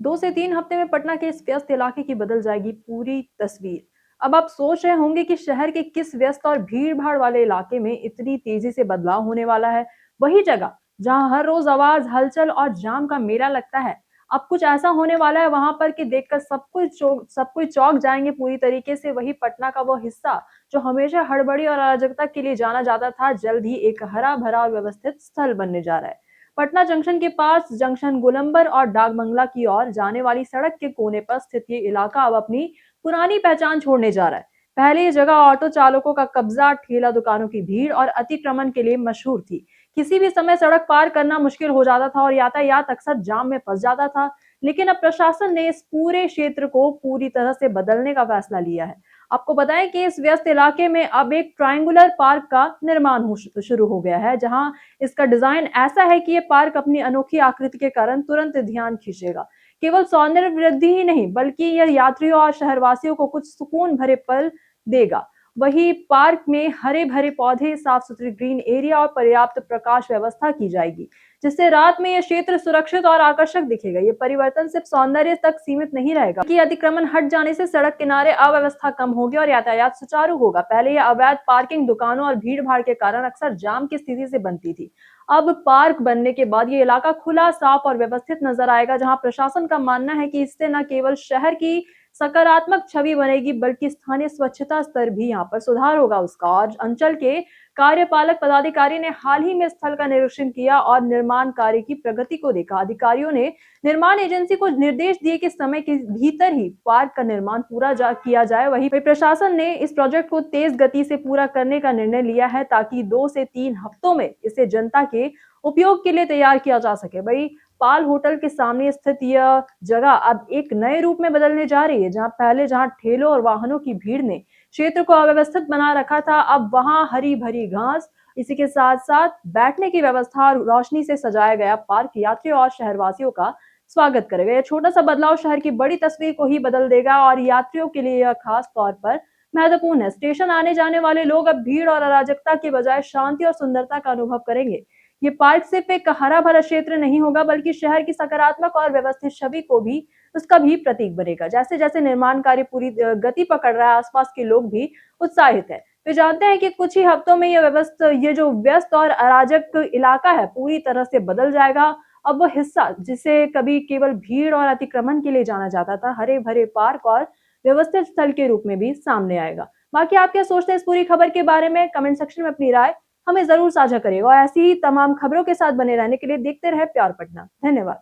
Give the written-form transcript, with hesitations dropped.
2 से 3 हफ्ते में पटना के इस व्यस्त इलाके की बदल जाएगी पूरी तस्वीर। अब आप सोच रहे होंगे कि शहर के किस व्यस्त और भीड़-भाड़ वाले इलाके में इतनी तेजी से बदलाव होने वाला है। वही जगह जहां हर रोज आवाज, हलचल और जाम का मेला लगता है। अब कुछ ऐसा होने वाला है वहां पर कि देखकर सब कोई चौंक जाएंगे पूरी तरीके से। वही पटना का वो हिस्सा जो हमेशा हड़बड़ी और अराजकता के लिए जाना जाता था, जल्द ही एक हरा-भरा और व्यवस्थित स्थल बनने जा रहा है। पटना जंक्शन के पास जंक्शन गोलंबर और डाक बंगला की ओर जाने वाली सड़क के कोने पर स्थित ये इलाका अब अपनी पुरानी पहचान छोड़ने जा रहा है। पहले ये जगह ऑटो चालकों का कब्जा, ठेला दुकानों की भीड़ और अतिक्रमण के लिए मशहूर थी। किसी भी समय सड़क पार करना मुश्किल हो जाता था और यातायात अक्सर जाम में फंस जाता था। लेकिन अब प्रशासन ने इस पूरे क्षेत्र को पूरी तरह से बदलने का फैसला लिया है। आपको बताएं कि इस व्यस्त इलाके में अब एक ट्रायंगुलर पार्क का निर्माण शुरू हो गया है, जहां इसका डिजाइन ऐसा है कि ये पार्क अपनी अनोखी आकृति के कारण तुरंत ध्यान खींचेगा। केवल सौंदर्य वृद्धि ही नहीं, बल्कि यह यात्रियों और शहरवासियों को कुछ सुकून भरे पल देगा। वहीं पार्क में हरे भरे पौधे, साफ सुथरी ग्रीन एरिया और पर्याप्त प्रकाश व्यवस्था की जाएगी, जिससे रात में यह क्षेत्र सुरक्षित और आकर्षक दिखेगा। ये परिवर्तन सिर्फ सौंदर्य तक सीमित नहीं रहेगा कि अतिक्रमण हट जाने से सड़क किनारे अव्यवस्था कम होगी और यातायात सुचारू होगा। पहले यह अवैध पार्किंग, दुकानों और भीड़ भाड़ के कारण अक्सर जाम की स्थिति से बनती थी। अब पार्क बनने के बाद ये इलाका खुला, साफ और व्यवस्थित नजर आएगा, जहां प्रशासन का मानना है कि इससे न केवल शहर की सकारात्मक छवि बनेगी, बल्कि स्थानीय स्वच्छता स्तर भी यहाँ पर सुधार होगा उसका। और अंचल के कार्यपालक पदाधिकारी ने हाल ही में स्थल का निरीक्षण किया और निर्माण कार्य की प्रगति को देखा। अधिकारियों ने निर्माण एजेंसी को निर्देश दिए कि समय के भीतर ही पार्क का निर्माण किया जाए। वहीं प्रशासन ने इस प्रोजेक्ट को तेज गति से पूरा करने का निर्णय लिया है, ताकि 2 से 3 हफ्तों में इसे जनता के उपयोग के लिए तैयार किया जा सके। वही पाल होटल के सामने स्थित यह जगह अब एक नए रूप में बदलने जा रही है। जहां ठेलों और वाहनों की भीड़ ने क्षेत्र को अव्यवस्थित बना रखा था, अब वहां हरी भरी घास, इसी के साथ साथ बैठने की व्यवस्था और रोशनी से सजाया गया पार्क यात्रियों और शहरवासियों का स्वागत करेगा। यह छोटा सा बदलाव शहर की बड़ी तस्वीर को ही बदल देगा और यात्रियों के लिए यह खास तौर पर महत्वपूर्ण है। स्टेशन आने जाने वाले लोग अब भीड़ और अराजकता के बजाय शांति और सुंदरता का अनुभव करेंगे। ये पार्क सिर्फ एक हरा भरा क्षेत्र नहीं होगा, बल्कि शहर की सकारात्मक और व्यवस्थित छवि को भी उसका भी प्रतीक बनेगा। जैसे जैसे निर्माण कार्य पूरी गति पकड़ रहा है, आसपास के लोग भी उत्साहित है। वे जानते हैं कि कुछ ही हफ्तों में ये जो व्यस्त और अराजक इलाका है, पूरी तरह से बदल जाएगा। अब वो हिस्सा जिसे कभी केवल भीड़ और अतिक्रमण के लिए जाना जाता था, हरे भरे पार्क और व्यवस्थित स्थल के रूप में भी सामने आएगा। बाकी आप क्या सोचते हैं इस पूरी खबर के बारे में? कमेंट सेक्शन में अपनी राय हमें जरूर साझा करिएगा और ऐसी ही तमाम खबरों के साथ बने रहने के लिए देखते रहे प्यार पटना। धन्यवाद।